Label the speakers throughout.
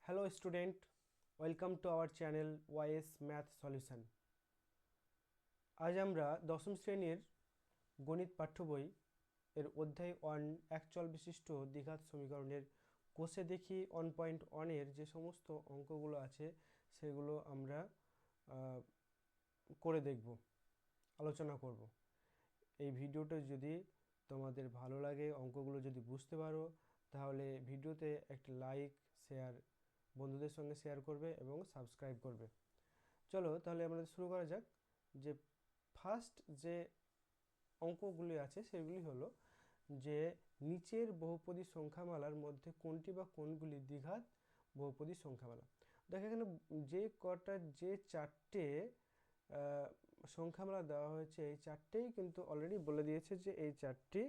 Speaker 1: Hello student, welcome to our channel YS Math Solution. আজ আমরা দশম শ্রেণীর গণিত পাঠ্য বই এর অধ্যায় 1 একচল বিশিষ্ট দ্বিঘাত সমীকরণের কোষে দেখি 1.1 এর যে সমস্ত অঙ্কগুলো আছে সেগুলো আমরা করে দেখব, আলোচনা করব। এই ভিডিওটা যদি তোমাদের ভালো লাগে, অঙ্কগুলো যদি বুঝতে পারো, তাহলে ভিডিওতে একটা লাইক, শেয়ার, বন্ধুদের সঙ্গে শেয়ার করবে এবং সাবস্ক্রাইব করবে। চলো তাহলে আমরা শুরু করা যাক। যে ফার্স্ট যে অঙ্কগুলি আছে সেগুলি হলো যে নিচের বহুপদী সংখ্যামালার মধ্যে কোনটি বা কোনগুলি দ্বিঘাত বহুপদী সংখ্যামালা। দেখো এখানে যে চারটে সংখ্যামালা দেওয়া হয়েছে, এই চারটেই কিন্তু অলরেডি বলে দিয়েছে যে এই চারটি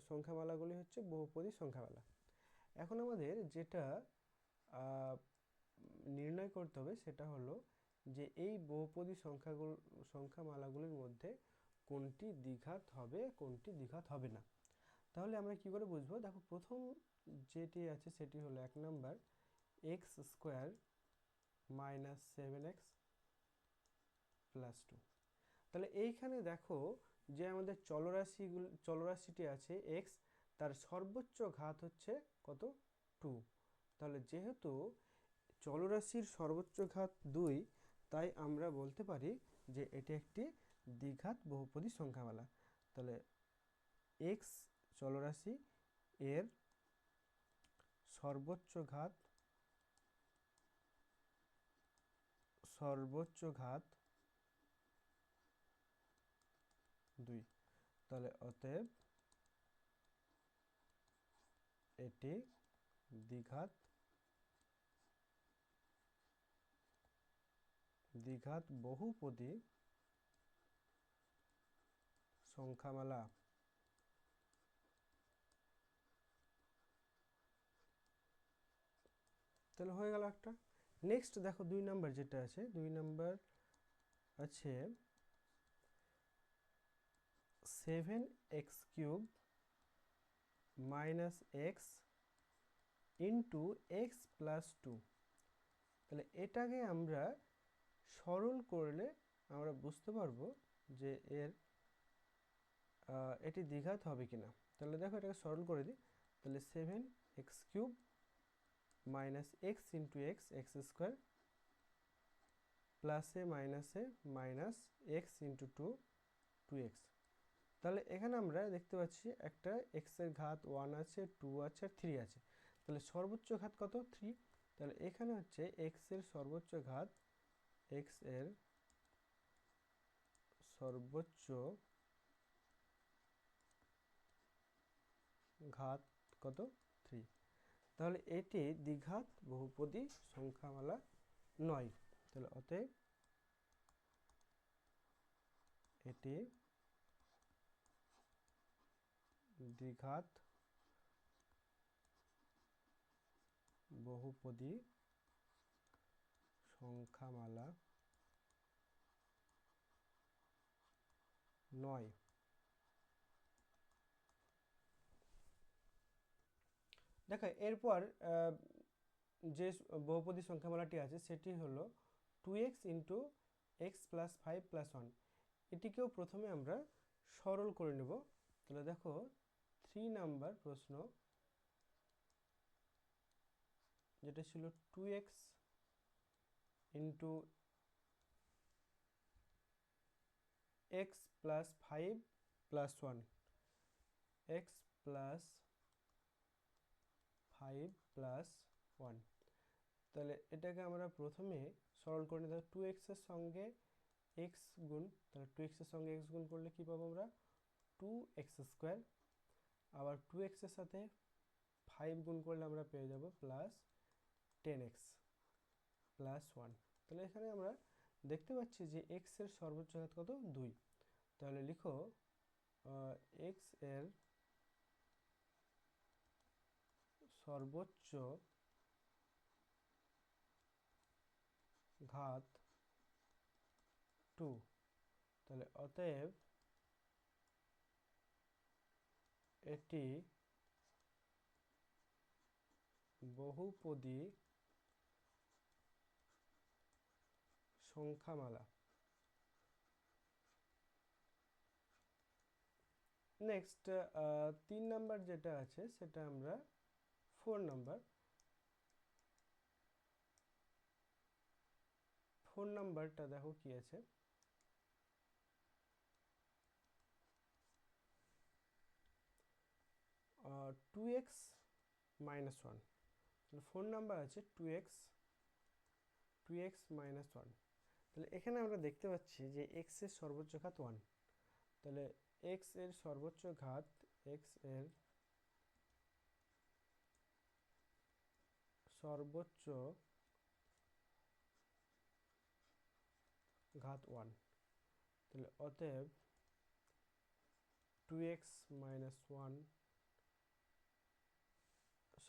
Speaker 1: সংখ্যামালাগুলি হচ্ছে বহুপদী সংখ্যামালা। এখন আমাদের যেটা নির্ণয় করতে হবে সেটা হলো যে এই বহুপদী সংখ্যামালাগুলির মধ্যে কোনটি দ্বিঘাত হবে, কোনটি দ্বিঘাত হবে না। তাহলে আমরা কি করে বুঝবো? দেখো প্রথম যেটি আছে সেটি হলো 1 number x square minus 7x plus 2। তাহলে এইখানে দেখো যে আমাদের চলরাশিটি আছে x, তার সর্বোচ্চ ঘাত হচ্ছে কত? 2। তাহলে যেহেতু চলরাশির সর্বোচ্চ ঘাত 2, তাই আমরা বলতে পারি যে এটি একটি দ্বিঘাত বহুপদী সংখ্যামালা। তাহলে x চলরাশি এর সর্বোচ্চ ঘাত 2। তাহলে অতএব এটি দ্বিঘাত বহুপদী সংখ্যামালা। তাহলে হয়ে গেল একটা। নেক্সট দেখো 2 নাম্বার যেটা আছে, 2 নাম্বার আছে 7x³ minus x into x plus 2। তাহলে এটাকে আমরা সরল করলে আমরা বুঝতে পারবো যে এটি দ্বিঘাত হবে কিনা। তাহলে দেখো এটাকে সরল করে দিই। তাহলে 7x³ minus x into x square প্লাসে মাইনাসে মাইনাস এক্স ইন্টু 2x। তাহলে এখানে আমরা দেখতে পাচ্ছি একটা এক্সের ঘাত 1 আছে, 2 আছে আর 3 আছে। তাহলে সর্বোচ্চ ঘাত কত? 3। তাহলে এখানে হচ্ছে এক্স এর সর্বোচ্চ ঘাত কত? 3। তাহলে এটি দ্বিঘাত বহুপদী সংখ্যামালা নয়। তাহলে অতএব এটি দ্বিঘাত বহুপদী সংখ্যামালা নয়। দেখো এরপর যে বহুপদী সংখ্যামালাটি আছে সেটি হলো 2x into x plus 5 plus 1। এটিকেও প্রথমে আমরা সরল করে নেব। তাহলে দেখো 3 নাম্বার প্রশ্ন যেটা ছিল 2x into x plus 5 plus 1, x plus 5 plus 1। তাহলে এটাকে আমরা প্রথমে সরল করে নিতে হবে। 2x এর সঙ্গে x গুণ, তাহলে 2x এর সঙ্গে x গুণ করলে কি পাবো আমরা? 2x²। আবার 2x এর সাথে 5 গুণ করলে আমরা পেয়ে যাব প্লাস 10x প্লাস 1। তাহলে এখানে আমরা দেখতে পাচ্ছি যে x এর সর্বোচ্চ ঘাত কত? 2। তাহলে লিখো x এর সর্বোচ্চ ঘাত 2। তাহলে অতএব এটি বহুপদী সংখ্যামালা। নেক্সট 3 নাম্বার যেটা আছে সেটা আমরা 4 নাম্বারটা দেখো কি আছে। 2x - 1, তাহলে 4 নাম্বার আছে 2x - 1। তাহলে এখানে আমরা দেখতে পাচ্ছি যে x এর সর্বোচ্চ ঘাত 1, তাহলে x এর সর্বোচ্চ ঘাত 1, তাহলে অতএব 2x - 1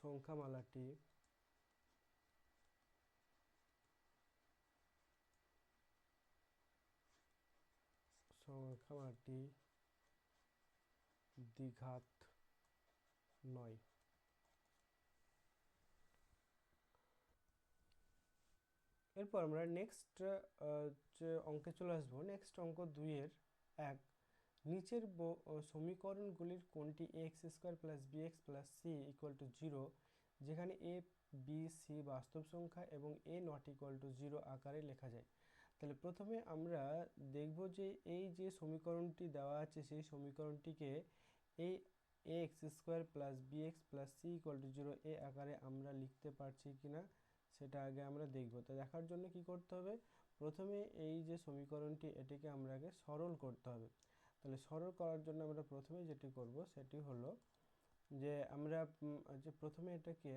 Speaker 1: সংখ্যামালাটি দ্বিঘাত নয়। এরপর আমরা নেক্সট যে অঙ্কে চলে আসবো। নেক্সট অঙ্ক 2-এর 1, নিচের সমীকরণগুলির কোনটি ax² + bx + c = 0, যেখানে a b c বাস্তব সংখ্যা এবং a ≠ 0 আকারে লেখা যায়। তাহলে প্রথমে আমরা দেখব যে এই যে সমীকরণটি দেওয়া আছে সেই সমীকরণটিকে এই ax² + bx + c = 0 এ আকারে আমরা লিখতে পারছি কিনা সেটা আগে আমরা দেখব। তো দেখার জন্য কি করতে হবে, প্রথমে এই যে সমীকরণটি এটিকে আমরা আগে সরল করতে হবে। তাহলে সরল করার জন্য আমরা প্রথমে যেটি করব সেটি হলো যে আমরা যে প্রথমে এটাকে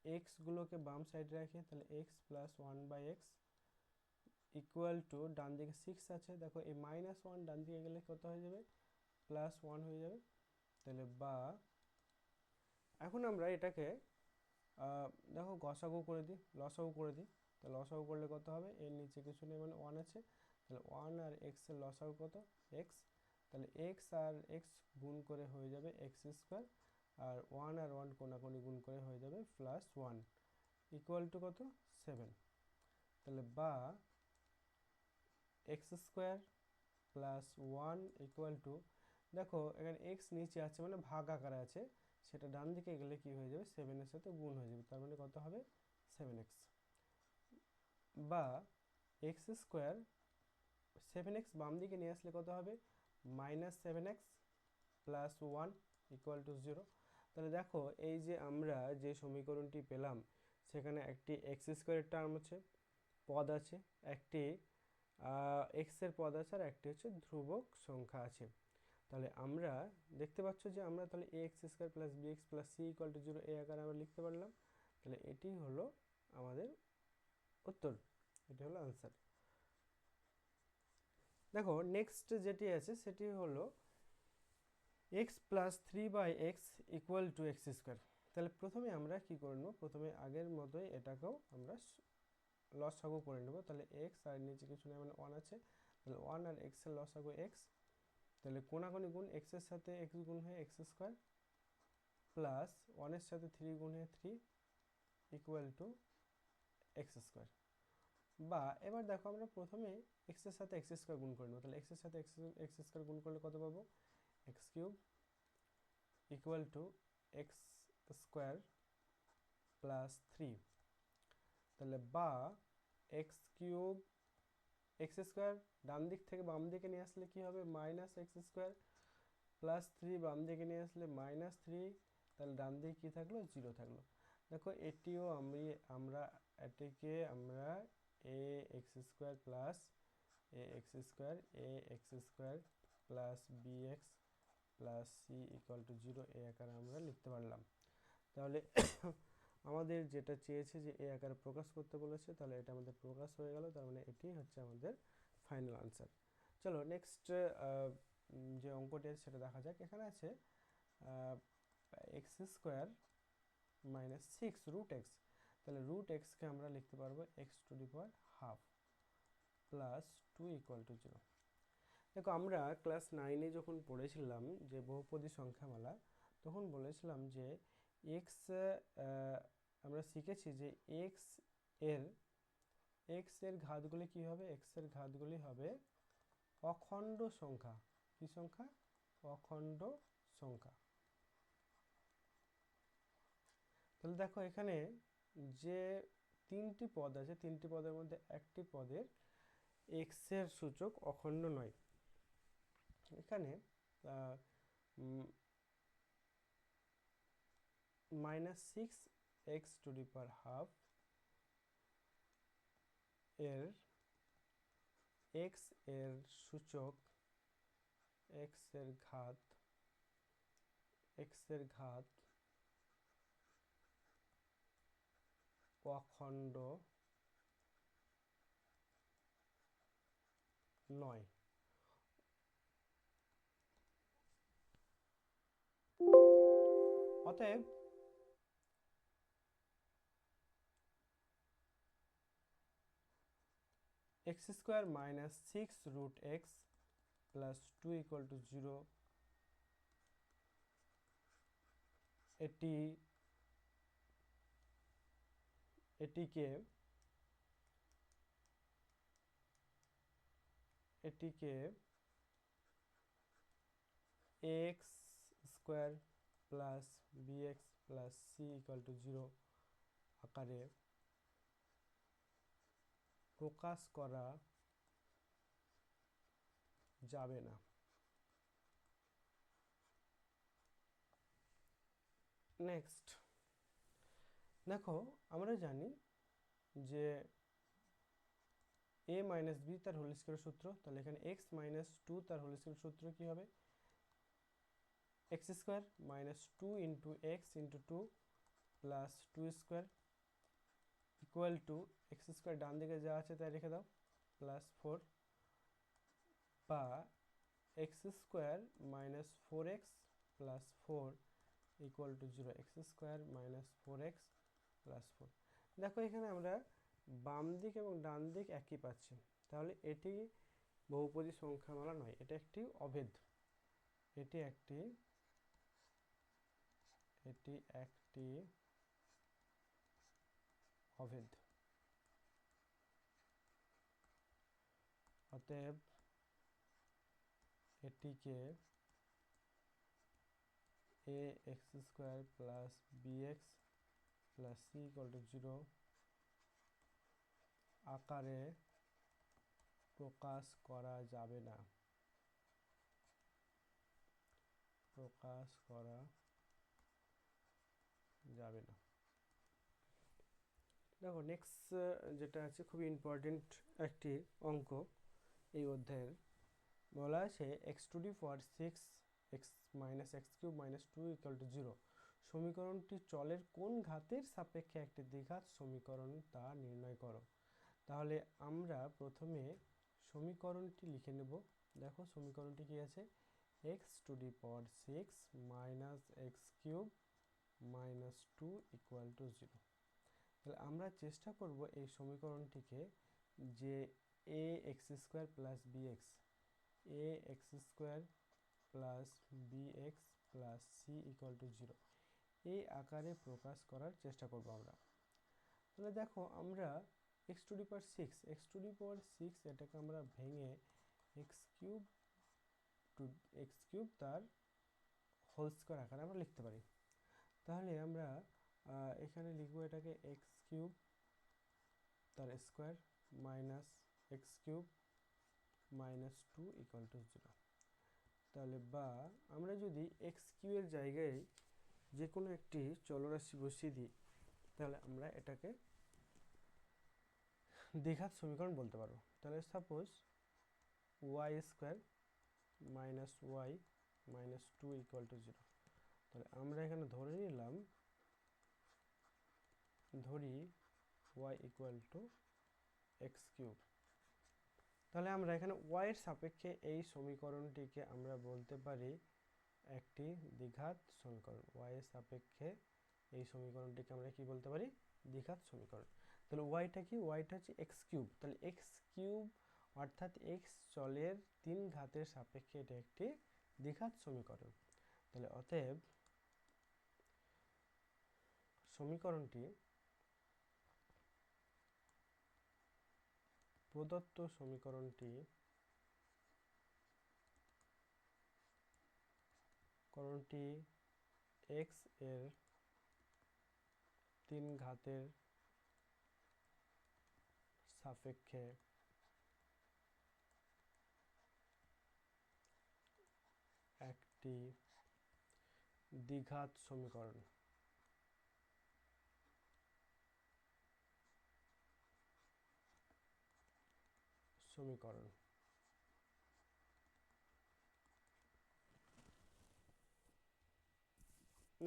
Speaker 1: x গুলোকে বাম সাইডে রাখি। তাহলে x + 1/x = ডান দিকে 6 আছে, দেখো এই -1 ডান দিকে গেলে কত হয়ে যাবে, +1 হয়ে যাবে। তাহলে বা এখন আমরা এটাকে দেখো গসাগু করে দিই, লসাগু করে দিই। তো লসাগু করলে কত হবে, এর নিচে কিছু নেই মানে 1 আছে, তাহলে 1 আর x এর লসাগু কত, x। তাহলে x আর x গুণ করে হয়ে যাবে x², আর 1 আর 1 কোনাকুনি গুণ করে হয়ে যাবে +1 = কত, 7। তাহলে বা x² + 1 = দেখো এখানে x নিচে আছে মানে ভাগ আকারে আছে, সেটা ডান দিকে গেলে কি হয়ে যাবে, 7 এর সাথে গুণ হয়ে যাবে, তার মানে কত হবে 7x। বা x² 7x বাম দিকে নিয়ে আসলে কত হবে, -7x + 1 = 0। তাহলে দেখো এই যে আমরা যে সমীকরণটি পেলাম সেখানে একটি x² এর টার্ম আছে, পদ আছে, একটি x এর পদ আছে, আর একটি হচ্ছে ধ্রুবক সংখ্যা আছে। তাহলে আমরা দেখতে পাচ্ছ যে আমরা তাহলে ax² + bx + c = 0 এই আকারে আমরা লিখতে পারলাম। তাহলে এটি হলো আমাদের উত্তর, এটি হলো আনসার। দেখো নেক্সট যেটি আছে সেটি হলো x + 3/x = x²। তাহলে প্রথমে আমরা কি করে নেব, প্রথমে আগের মতোই এটাকেও আমরা লসাগু করে নেব। তাহলে x আর নিচে কিছু নেই মানে 1 আছে, তাহলে 1 আর x এর লসাগু x। তাহলে কোনাকুনি গুণ, x এর সাথে x গুণ হয়ে x² প্লাস 1 এর সাথে 3 গুণ হয়ে 3 = x²। বা এবার দেখো আমরা প্রথমে x এর সাথে x² গুণ করে নেব। তাহলে x এর সাথে x² গুণ করলে কত পাবো, x³ = x² + 3। তাহলে বা x³ x² ডান দিক থেকে বাম দিকে নিয়ে আসলে কি হবে, -x² + 3 বাম দিকে নিয়ে আসলে -3, তাহলে ডান দিকে কি থাকলো, 0 থাকলো। দেখো এটিও আমরা এটিকে আমরা ax² + bx + c = 0 এই আকারে আমরা লিখতে পারলাম। তাহলে আমাদের যেটা চেয়েছে যে এই আকারে প্রকাশ করতে বলেছে, তাহলে এটা আমাদের প্রকাশ হয়ে গেল, তার মানে এটি হচ্ছে আমাদের ফাইনাল আনসার। চলো নেক্সট যে অঙ্কটি আছে সেটা দেখা যাক। এখানে আছে x² - 6 √x। তাহলে √x-কে আমরা লিখতে পারবো x² প্লাস 2 = 0। দেখো আমরা ক্লাস 9-এ যখন পড়েছিলাম যে বহুপদী সংখ্যামালা, তখন বলেছিলাম যে এক্স আমরা শিখেছি যে এর ঘাতগুলি কি হবে, এক্স এর ঘাতগুলি হবে অখণ্ড সংখ্যা। কি সংখ্যা? অখণ্ড সংখ্যা। তাহলে দেখো এখানে যে তিনটি পদ আছে, তিনটি পদের মধ্যে একটি পদের এক্স এর সূচক অখণ্ড নয়। এখানে -6x⁻½ এর এক্স এর সূচক, এক্স এর ঘাত অখণ্ড নয়। অতএব x² - 6√x + 2 = 0, এটিকে x² + bx + c = 0 আকারে প্রকাশ করা যাবে না। নেক্সট দেখো, আমরা জানি যে a - b তার হোল স্কয়ারের সূত্র। তাহলে এখানে x - 2 তার হোল স্কয়ারের সূত্র কি হবে? x² - 2 × x × 2 + 2² = x² ডান দিকে যা আছে তাই রেখে দাও +4, বা x² - 4x + 4 = 0, x² - 4x + 4। দেখো এখানে আমরা বাম দিক এবং ডান দিক একই পাচ্ছি। তাহলে এটি বহুপদী সংখ্যামালা নয়, এটা একটি অভেদ। এটি একটি অভেদ। অতএব এটিকে ax² + bx + c = 0 আকারে প্রকাশ করা যাবে না। দেখো নেক্সট যেটা আছে, খুবই ইম্পর্টেন্ট একটি অঙ্ক এই অধ্যায়ের। বলা আছে x⁴ - x³ - 2 = 0 সমীকরণটি চলের কোন ঘাতের সাপেক্ষে একটি দ্বিঘাত সমীকরণ তা নির্ণয় করো। তাহলে আমরা প্রথমে সমীকরণটি লিখে নেব। দেখো সমীকরণটি কি আছে, x⁴ - x³ - 2 = 0। তাহলে আমরা চেষ্টা করব এই সমীকরণটিকে যে ax² + bx + c = 0 এই আকারে প্রকাশ করার চেষ্টা করব আমরা। তাহলে দেখো আমরা x⁴ এটাকে আমরা ভেঙে x³ তার হোল স্কয়ার আকারে আমরা লিখতে পারি। তাহলে আমরা এখানে লিখব এটাকে x³ তার স্কয়ার x³ - 2 = 0। তাহলে বা আমরা যদি x³ এর জায়গায় যে কোনো একটি চলরাশি বসিয়ে দিই, তাহলে আমরা এটাকে দ্বিঘাত সমীকরণ বলতে পারবো। তাহলে সাপোজ y² - y - 2 = 0। তাহলে আমরা এখানে ধরি y = x³। তাহলে আমরা এখানে y এর সাপেক্ষে এই সমীকরণটিকে আমরা বলতে পারি একটি দ্বিঘাত সমীকরণ। y এর সাপেক্ষে এই সমীকরণটিকে আমরা কি বলতে পারি? দ্বিঘাত সমীকরণ। তাহলে yটা কি? yটা হচ্ছে x³। তাহলে x³ অর্থাৎ x চলের 3 ঘাতের সাপেক্ষে এটা একটি দ্বিঘাত সমীকরণ। তাহলে অতএব সমীকরণটি x এর 3 ঘাতের সাপেক্ষে একটি দ্বিঘাত সমীকরণ।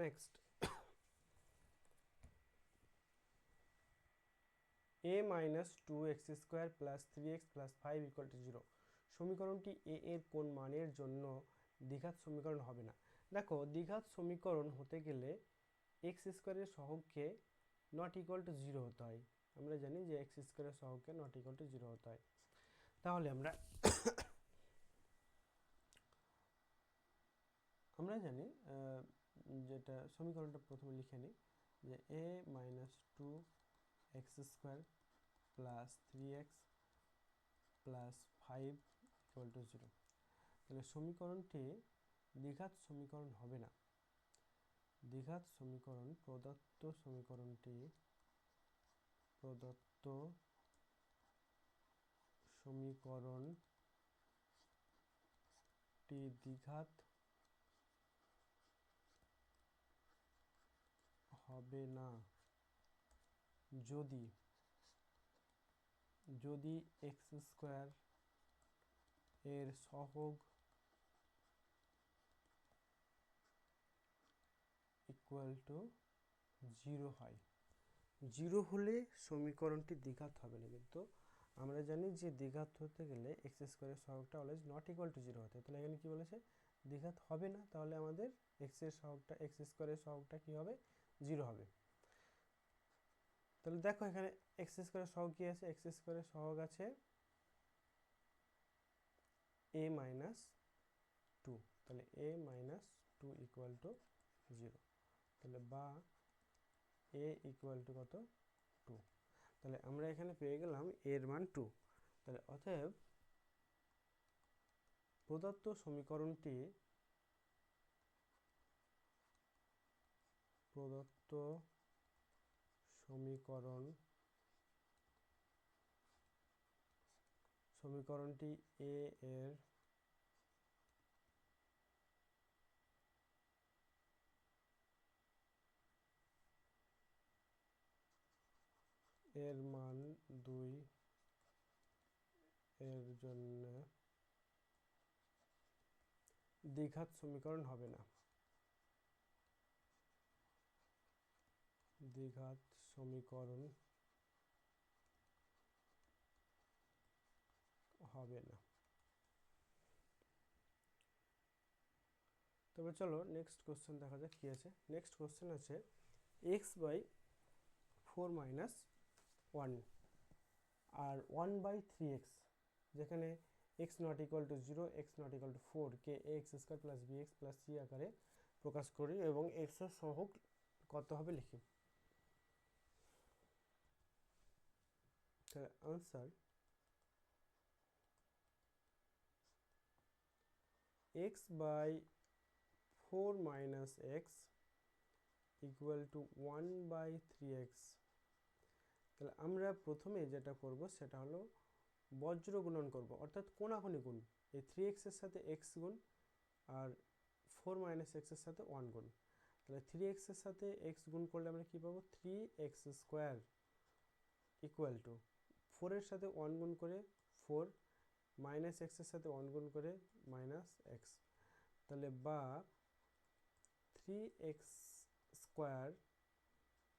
Speaker 1: Next, a minus 2x square plus 3x plus 5 equal to 0 সমীকরণটি a এর কোন মানের জন্য দ্বিঘাত সমীকরণ হবে না। দেখো, দ্বিঘাত সমীকরণ হতে গেলে x স্কোয়ারের সহগকে নট ইকুয়াল টু 0 হতে হয়। আমরা জানি যে x স্কোয়ারের সহগকে নট ইকুয়াল টু 0 হতে হয়। তাহলে আমরা জানি যেটা সমীকরণটা প্রথমে লিখে নিই যে a minus 2x square plus 3x plus 5 equal to 0। তাহলে সমীকরণটি দ্বিঘাত সমীকরণ হবে না। দ্বিঘাত সমীকরণ প্রদত্ত সমীকরণটি দ্বিঘাত হবে না যদি x স্কোয়ার এর সহগ ইকুয়াল টু 0 হয়। 0 হলে সমীকরণটি দ্বিঘাত হবে না, কিন্তু আমরা জানি যে দ্বিঘাত হতে গেলে x স্কোয়ারের সহগটা অলওয়েজ নট ইকুয়াল টু 0 হতে হয়। তাহলে এখানে কি বলেছে, দ্বিঘাত হবে না, তাহলে আমাদের x স্কোয়ারের সহগটা কি হবে, 0 হবে। তাহলে দেখো এখানে x স্কোয়ারের সহগ কি আছে, x স্কোয়ারের সহগ আছে a minus 2, তাহলে a minus 2 ইকুয়াল টু 0। তাহলে বা a ইকুয়াল টু কত, 2। তাহলে আমরা এখানে পেয়ে গেলাম এর মান 2। তাহলে অতএব প্রদত্ত সমীকরণটি a এর মান 2 এর জন্য দ্বিঘাত সমীকরণ হবে না। দ্বিঘাত সমীকরণ হবে না। তবে চলো নেক্সট কোশ্চেন দেখা যাক কি আছে। নেক্সট কোশ্চেন আছে x/4 minus 1 আর 1/3x, যেখানে x not equal to 0, x not equal to 4 K ax square plus bx plus c আকারে প্রকাশ করি এবং x এর সহগ কত হবে লিখি। তাহলে answer x/4 minus x equal to 1/3x। তাহলে আমরা প্রথমে যেটা করব সেটা হলো বজ্র গুণন করব, অর্থাৎ কোনাকুনি গুণ। এই 3x এর সাথে x গুণ আর 4 মাইনাস x এর সাথে 1 গুণ। তাহলে 3x এর সাথে x গুণ করলে আমরা কি পাবো, 3x স্কোয়ার ইকুয়াল টু 4 এর সাথে 1 গুণ করে 4 মাইনাস x এর সাথে 1 গুণ করে মাইনাস x। তাহলে বা 3x স্কোয়ার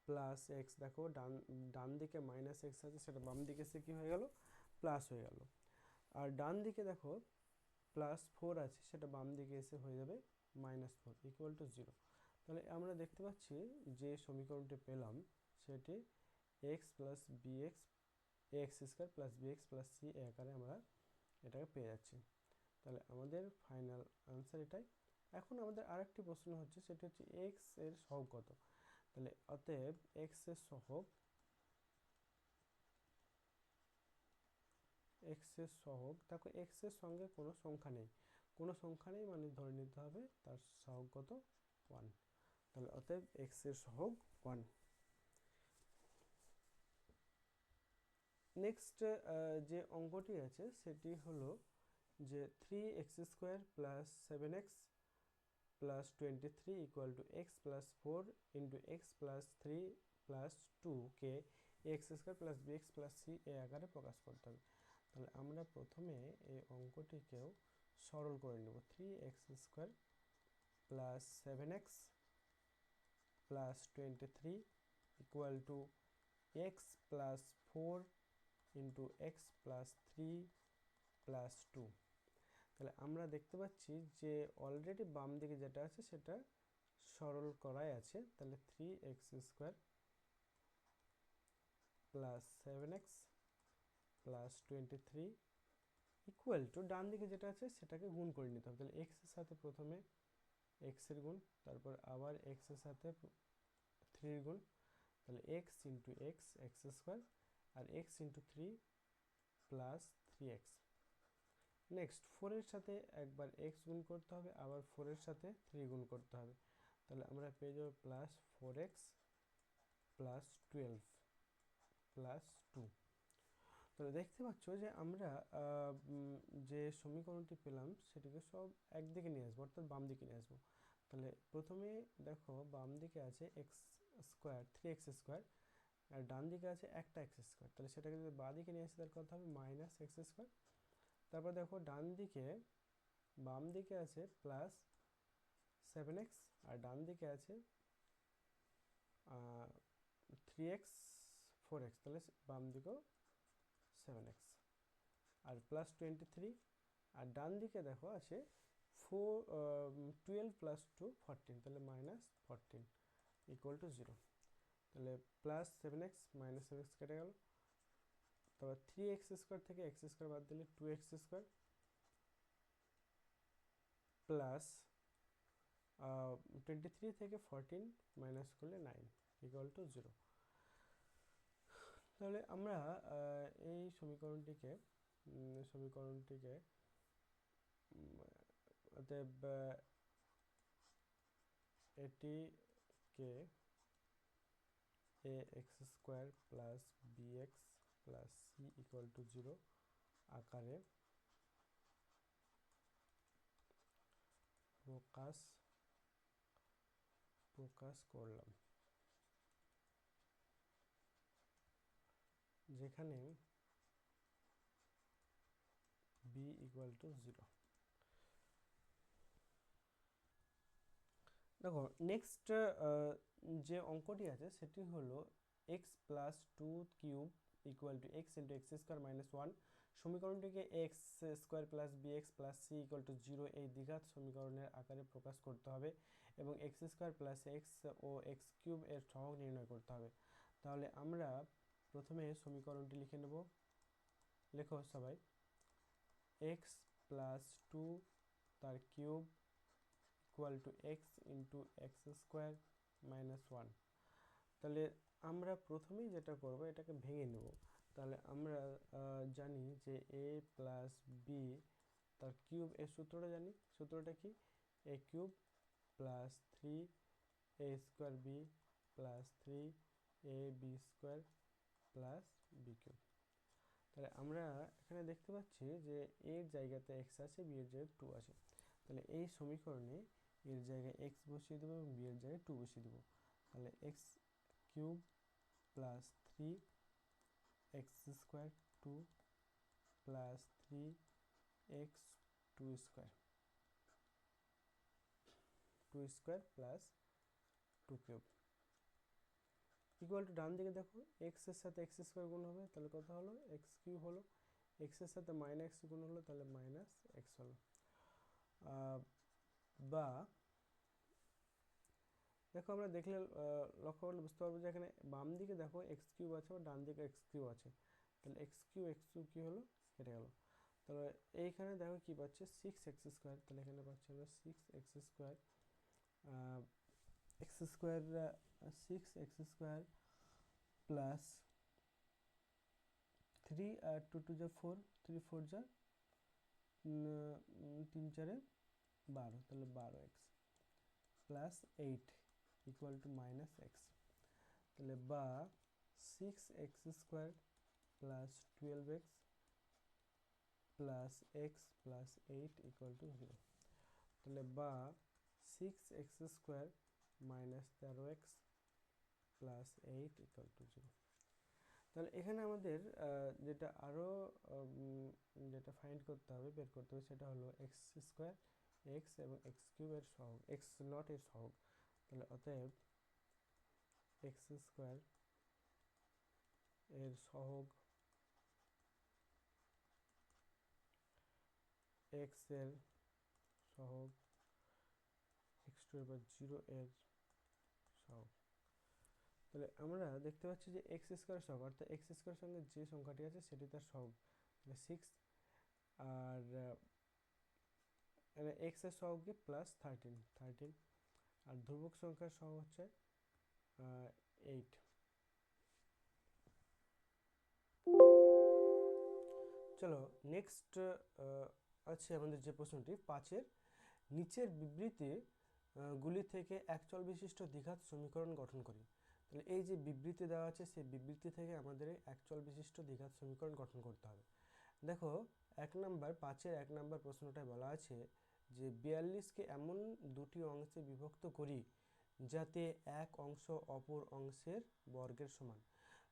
Speaker 1: প্লাস x, দেখো ডান দিকে মাইনাস x আছে, সেটা বাম দিকে এসে কি হয়ে গেল, প্লাস হয়ে গেল। আর ডান দিকে দেখো প্লাস 4 আছে, সেটা বাম দিকে এসে হয়ে যাবে -4 ইকুয়াল টু 0। তাহলে আমরা দেখতে পাচ্ছি যে সমীকরণটি পেলাম সেটি x plus bx ax square plus bx plus c আকারে আমরা এটাকে পেয়ে যাচ্ছি। তাহলে আমাদের ফাইনাল আনসার এটাই। এখন আমাদের আরেকটি প্রশ্ন হচ্ছে, সেটা হচ্ছে x এর সহগ কত। তাহলে অতএব এক্স এর সহগ দেখো এক্স এর সঙ্গে কোনো সংখ্যা নেই, মানে ধরে নিতে হবে তার সহগ কত 1। তাহলে অতএব এক্স এর সহগ 1। নেক্সট যে অঙ্কটি আছে সেটি হলো যে 3x² + 7x + 23 = x + 4 × x + 3 + 2 কে ax² + bx + c এই আকারে প্রকাশ করতে হবে। তাহলে আমরা প্রথমে এই অঙ্কটিকেও সরল করে নেব। 3x² + 7x + 23 = x + 4 × x + 3 + 2। তাহলে আমরা দেখতে পাচ্ছি যে অলরেডি বাম দিকে যেটা আছে সেটা সরল করাই আছে। তাহলে 3x² + 7x + 23 = ডান দিকে যেটা আছে সেটাকে গুণ করে নিতে হবে। তাহলে x এর সাথে প্রথমে x এর গুণ, তারপর আবার x এর সাথে 3 এর গুণ, তাহলে x × x x² আর x × 3 + 3x। নেক্সট 4 এর সাথে একবার x গুণ করতে হবে, আবার 4 এর সাথে 3 গুণ করতে হবে। তাহলে আমরা পেয়ে যাব +4x + 12 + 2। তাহলে দেখতে পাচ্ছ যে আমরা যে সমীকরণটি পেলাম সেটিকে সব একদিকে নিয়ে আসবো, অর্থাৎ বাম দিকে নিয়ে আসবো। তাহলে প্রথমে দেখো বাম দিকে আছে x², 3x², আর ডান দিকে আছে একটা x²। তাহলে সেটাকে যদি বাঁ দিকে নিয়ে আসি তার কথা হবে -x²। তারপর দেখো বাম দিকে আছে +7x আর ডান দিকে আছে 3x 4x, তাহলে বাম দিকেও 7x আর +23, আর ডান দিকে দেখো আছে 12 + 2 14, তাহলে -14 = 0। তাহলে +7x -7x কেটে গেল। তারপর 3x² থেকে x² বাদ দিলে 2x² প্লাস 23 থেকে 14 মাইনাস করলে 9 = 0। তাহলে আমরা এই সমীকরণটিকে অতএব এটিকে ax² + bx + c = 0 আকারে প্রকাশ করলাম, যেখানে b = 0। দেখো নেক্সট যে অঙ্কটি আছে সেটি হলো x + 2³ = x × x² - 1। সমীকরণটিকে ax² + bx + c = 0 এই দ্বিঘাত সমীকরণের আকারে প্রকাশ করতে হবে এবং x² + x ও x³ এর সহগ নির্ণয় করতে হবে। তাহলে আমরা প্রথমে সমীকরণটি লিখে নেব। লেখো সবাই, x + 2 তার কিউব = x × x² - 1। তাহলে আমরা প্রথমেই যেটা করব এটাকে ভেঙে নেব। তাহলে আমরা জানি যে a + b তার কিউব, এর সূত্রটা জানি। সূত্রটা কি? a³ + 3a²b + 3ab² + b³। তাহলে আমরা এখানে দেখতে পাচ্ছি যে এর জায়গাতে x আছে, b এর জায়গায় 2 আছে। তাহলে এই সমীকরণে এর জায়গায় x বসিয়ে দেবো এবং b এর জায়গায় 2 বসিয়ে দেবো। তাহলে x³ + 3x² 2 + 3x² 2² + 2³ = ডান দিকে দেখো x এর সাথে x² গুণ হবে, তাহলে কত হলো? x³ হলো। x এর সাথে -x গুণ হলো, তাহলে -x হলো। বা দেখো আমরা দেখলে লক্ষ্য করলে বুঝতে পারবো যে এখানে বাম দিকে দেখো x³ আছে আর ডান দিকে x³ আছে। তাহলে x³ কি হলো? কেটে গেল। তাহলে এইখানে দেখো কি পাচ্ছে 6x², তাহলে এখানে পাচ্ছে আমরা 6x² x square 6x² plus 3 আর 2 2 যা 4, 3 4 যা 3 4 12, তাহলে 12x plus 8 equal to minus x. তাহলে বা 6x² plus 12x plus x plus 8 equal to 0। তাহলে বা 6x² minus 13x plus 8 equal to 0। তাহলে এখানে আমাদের যেটা আরও যেটা ফাইন্ড করতে হবে, বের করতে হবে, সেটা হলো x² x এবং x³ এর সহগ, x0 এর সহগ। তাহলে অতএব x² এর সহগ x এর সহগ x² বা 0 এর সহগ। তাহলে আমরা দেখতে পাচ্ছি যে x² সহগ, অর্থাৎ x² সঙ্গে যে সংখ্যাটি আছে সেটি তার সহগ, তাহলে 6। আর এক্স এর সহগ কি প্লাস 13, আর ধ্রুবক সংখ্যার সহগ হচ্ছে 8। চলো নেক্সট আছে আমাদের যে প্রশ্নটি 5-এর নিচের বিবৃতি গুলি থেকে একচল বিশিষ্ট দ্বিঘাত সমীকরণ গঠন করি। তাহলে এই যে বিবৃতি দেওয়া আছে সেই বিবৃতি থেকে আমাদের একচল বিশিষ্ট দ্বিঘাত সমীকরণ গঠন করতে হবে। দেখো 5-এর 1 নম্বর প্রশ্নটায় বলা আছে যে 42কে এমন দুটি অংশে বিভক্ত করি যাতে এক অংশ অপর অংশের বর্গের সমান।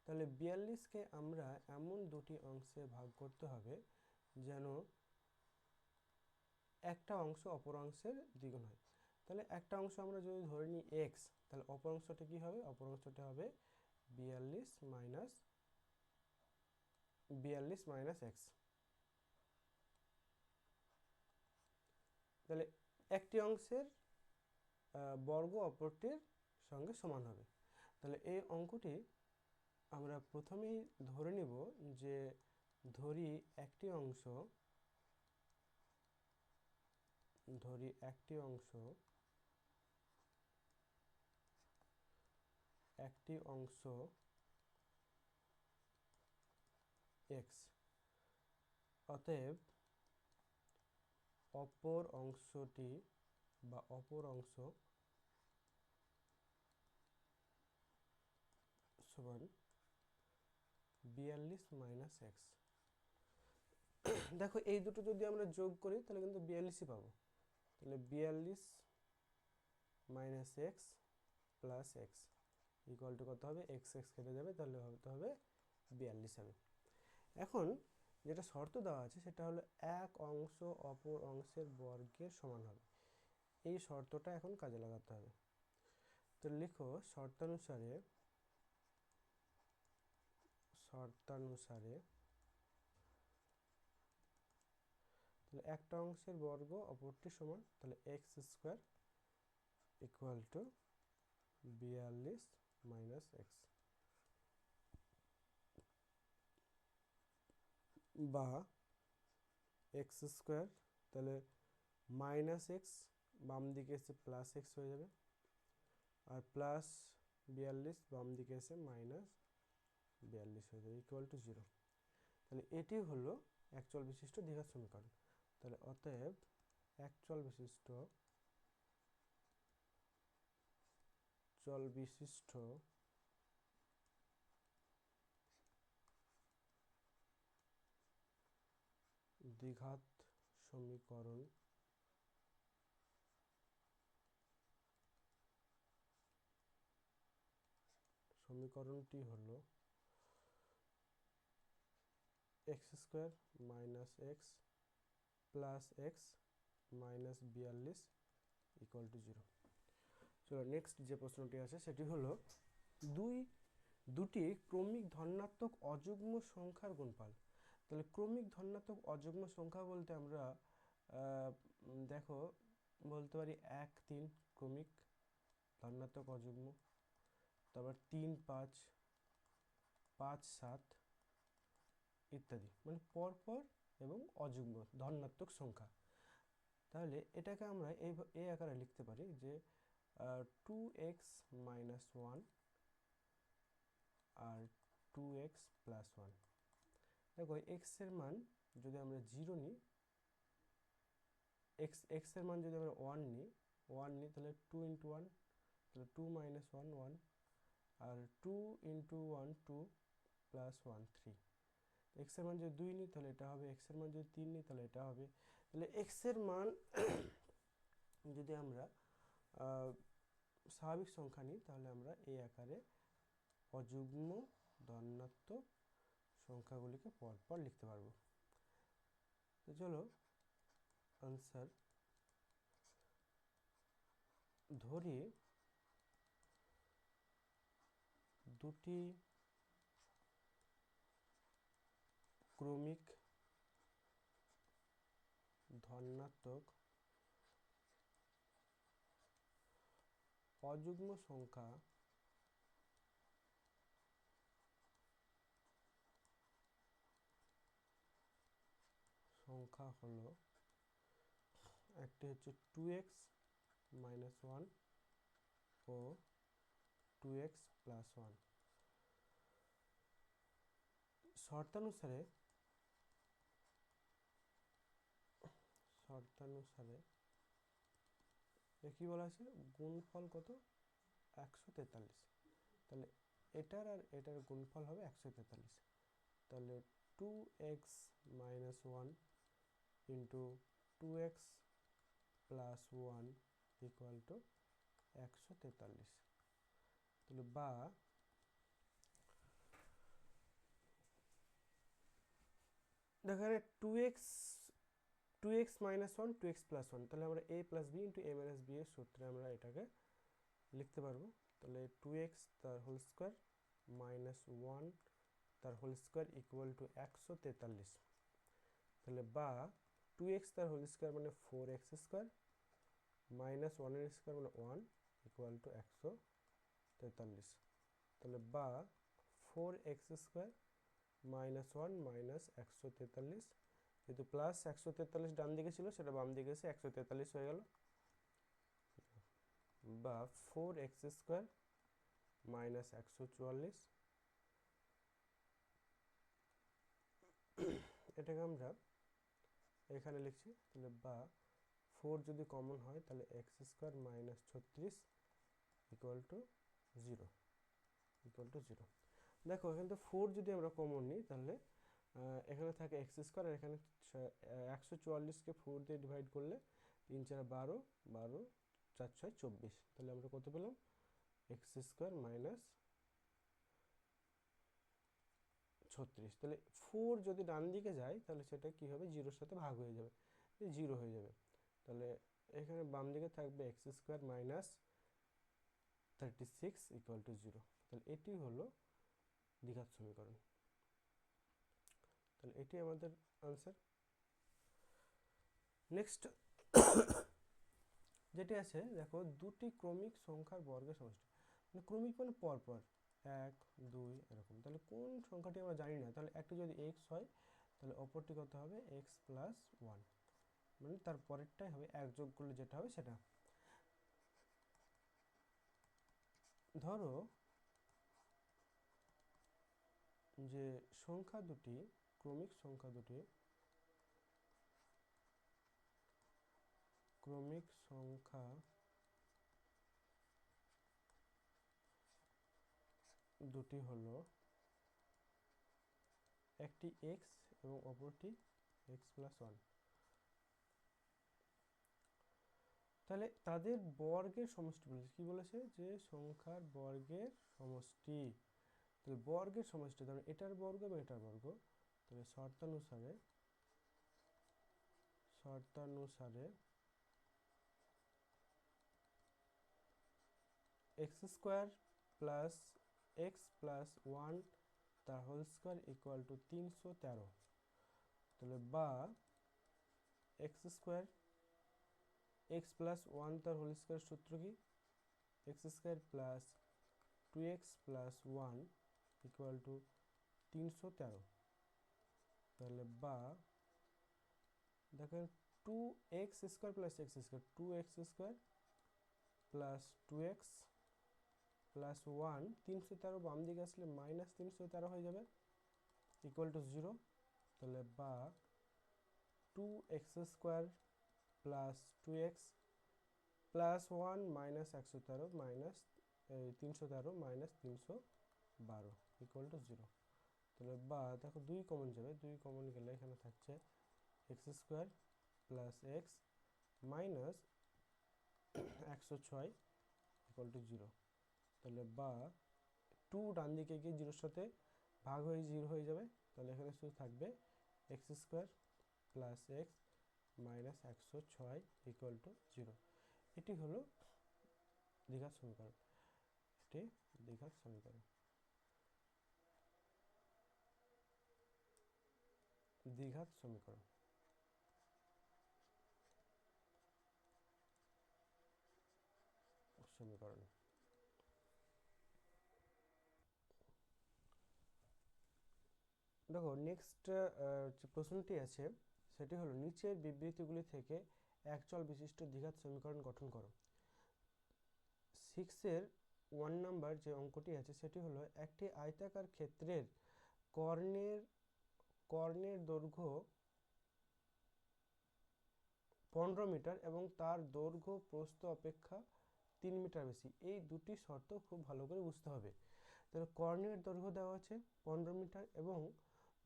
Speaker 1: তাহলে 42কে আমরা এমন দুটি অংশে ভাগ করতে হবে যেন একটা অংশ অপর অংশের দ্বিগুণ হয়। তাহলে একটা অংশ আমরা যদি ধরে নিই এক্স, তাহলে অপর অংশটা কি হবে? অপর অংশটা হবে 42 মাইনাস এক্স। তাহলে একটি অংশের বর্গ অপরটির সঙ্গে সমান হবে। তাহলে এই অঙ্কটি আমরা প্রথমেই ধরে নিব যে ধরি একটি অংশ এক্স, অতএব অপর অংশটি বা অপর অংশ সমান 42 মাইনাস এক্স। দেখো এই দুটো যদি আমরা যোগ করি তাহলে কিন্তু 42ই পাবো। তাহলে 42 minus x plus x equal to কত হবে? এক্স এক্স কেটে যাবে, তাহলে হতে হবে 42 হবে। এখন যেটা শর্ত দেওয়া আছে সেটা হলো এক অংশ অপর অংশের বর্গের সমান হবে। এই শর্তটা এখন কাজে লাগাতে হবে। তো লিখো শর্তানুসারে তাহলে একটা অংশের বর্গ অপরটি সমান, তাহলে x² equal to 42 minus x, বা x², তাহলে মাইনাস এক্স বাম দিকে এসে প্লাস এক্স হয়ে যাবে, আর প্লাস 42 বাম দিকে এসে মাইনাস 42 হয়ে যাবে, ইকুয়াল টু 0। তাহলে এটি হলো একচল বিশিষ্ট দ্বিঘাত সমীকরণ। তাহলে অতএব একচল বিশিষ্ট দ্বিঘাত সমীকরণটি হলো x² minus x plus x minus 42 equal to 0। চলো নেক্সট যে প্রশ্নটি আছে সেটি হলো দুটি ক্রমিক ধনাত্মক অযুগ্ম সংখ্যার গুণফল। তাহলে ক্রমিক ধনাত্মক অযুগ্ম সংখ্যা বলতে আমরা দেখো বলতে পারি 1 3 ক্রমিক ধনাত্মক অযুগ্ম, তারপর 3 5 5 7 ইত্যাদি, মানে পরপর এবং অযুগ্ম ধনাত্মক সংখ্যা। তাহলে এটাকে আমরা এই আকারে লিখতে পারি যে 2x মাইনাস ওয়ান আর 2x প্লাস ওয়ান। দেখো এক্সের মান যদি আমরা জিরো নিই, এক্সের মান যদি আমরা ওয়ান নিই তাহলে 2 ইন্টু ওয়ান, তাহলে 2 মাইনাস ওয়ান ওয়ান, আর 2 ইন্টু ওয়ান 2 প্লাস ওয়ান 3। এক্সের মান যদি 2 নিই তাহলে এটা হবে, এক্সের মান যদি 3 নিই তাহলে এটা হবে। তাহলে এক্সের মান যদি আমরা স্বাভাবিক সংখ্যা নিই তাহলে আমরা এই আকারে অযুগ্ম ধনাত্মক সংখ্যাগুলিকে পরপর লিখতে পারবো। তো চলো আনসার ধরি দুটি ক্রমিক ধনাত্মক অযুগ্ম সংখ্যা হলো, একটি হচ্ছে 2x মাইনাস ওয়ান ও 2x প্লাস ওয়ান। শর্তানুসারে কি বলা আছে, গুণফল কত, 143। তাহলে এটার আর এটার গুণফল হবে 143। তাহলে 2x minus one into 2x plus one equal to 143। তাহলে বা দেখো 2x minus one 2x plus one, তাহলে আমরা a plus B into a minus B এর সূত্রে আমরা এটাকে লিখতে পারবো। তাহলে 2x তার হোল স্কোয়ার মাইনাস ওয়ান তার হোল স্কোয়ার ইকুয়াল টু 143। তাহলে বা 2x তার হোল স্কোয়ার মানে 4x স্কোয়ার মাইনাস ওয়ানের স্কোয়ার মানে ওয়ান ইকুয়াল টু 143। তাহলে বা 4x square minus one minus 143, যেহেতু প্লাস 143 ডান দিকে ছিল সেটা বাম দিকে এসে 143 হয়ে গেল, বা 4x স্কোয়ার মাইনাস 144। এটাকে আমরা এখানে লিখছি। তাহলে বা 4 যদি কমন হয় তাহলে x square minus 36 equal to zero. দেখো এখানে তো 4 যদি আমরা কমন নিই তাহলে এখানে থাকে এক্স স্কোয়ার, আর এখানে 144কে 4 দিয়ে ডিভাইড করলে 3 4 12, 12 4 6 24। তাহলে আমরা কত পেলাম, এক্স স্কোয়ার মাইনাস 36। তাহলে 4 যদি ডান দিকে যায় তাহলে সেটা কি হবে, জিরোর সাথে ভাগ হয়ে যাবে, জিরো হয়ে যাবে। তাহলে এখানে বাম দিকে থাকবে x square minus 36 equal to zero. তাহলে এটি হলো দ্বিঘাত সমীকরণ। তাহলে এটি আমাদের আনসার। নেক্সট যেটি আছে দেখো, দুটি ক্রমিক সংখ্যার বর্গের সমষ্টি। মানে ক্রমিক মানে পরপর 1 2 এরকম। তাহলে কোন সংখ্যাটি আমরা জানি না, তাহলে একটি যদি x হয় তাহলে অপরটি কত হবে, x প্লাস ওয়ান, মানে তার পরেরটাই হবে, এক যোগ করলে যেটা হবে সেটা। ধরো যে সংখ্যা দুটি ক্রমিক সংখ্যা দুটি হলো, একটি x এবং অপরটি x প্লাস ওয়ান। তাহলে তাদের বর্গের সমষ্টি বলেছে, কি বলেছে, যে সংখ্যার বর্গের সমষ্টি। তাহলে বর্গের সমষ্টি, ধরো এটার বর্গ এবং এটার বর্গ। তাহলে শর্তানুসারে x square plus x plus one তার হোল স্কোয়ার ইকুয়াল টু 313। তাহলে বা x square x plus one তার হোল স্কোয়ার সূত্র কি, x square plus 2x plus one equal to 313। তাহলে বা দেখেন 2x square plus x square, 2x square plus 2x plus 1, 313 বাম দিকে আসলে মাইনাস 313 হয়ে যাবে, ইকুয়াল টু 0। তাহলে বা 2x² plus 2x plus 1 minus 113 minus 313 minus 312 equal to 0। তাহলে বা দেখো 2 কমন যাবে, 2 কমন গেলে এখানে থাকছে x² plus x minus 106 equal to 0। তাহলে বা 2 ডান দিকে গিয়ে 0-এর সাথে ভাগ হয়ে 0 হয়ে যাবে। তাহলে এখানে শুধু থাকবে x² plus x minus 106 equal to 0। এটি হলো দ্বিঘাত সমীকরণ। এটি দ্বিঘাত সমীকরণ। দ্বিঘাত সমীকরণ। সমীকরণ দেখো নেক্সট যে প্রশ্নটি আছে সেটি হলো নিচের বিবৃতিগুলি থেকে একচল বিশিষ্ট দ্বিঘাত সমীকরণ গঠন করো। 6-এর 1 নাম্বার যে অঙ্কটি আছে সেটি হলো একটি আয়তাকার ক্ষেত্রের কর্ণের দৈর্ঘ্য 15 মিটার এবং তার দৈর্ঘ্য প্রস্থ অপেক্ষা 3 মিটার বেশি। এই দুটি শর্ত খুব ভালো করে বুঝতে হবে। তাহলে কর্ণের দৈর্ঘ্য দেওয়া আছে 15 মিটার এবং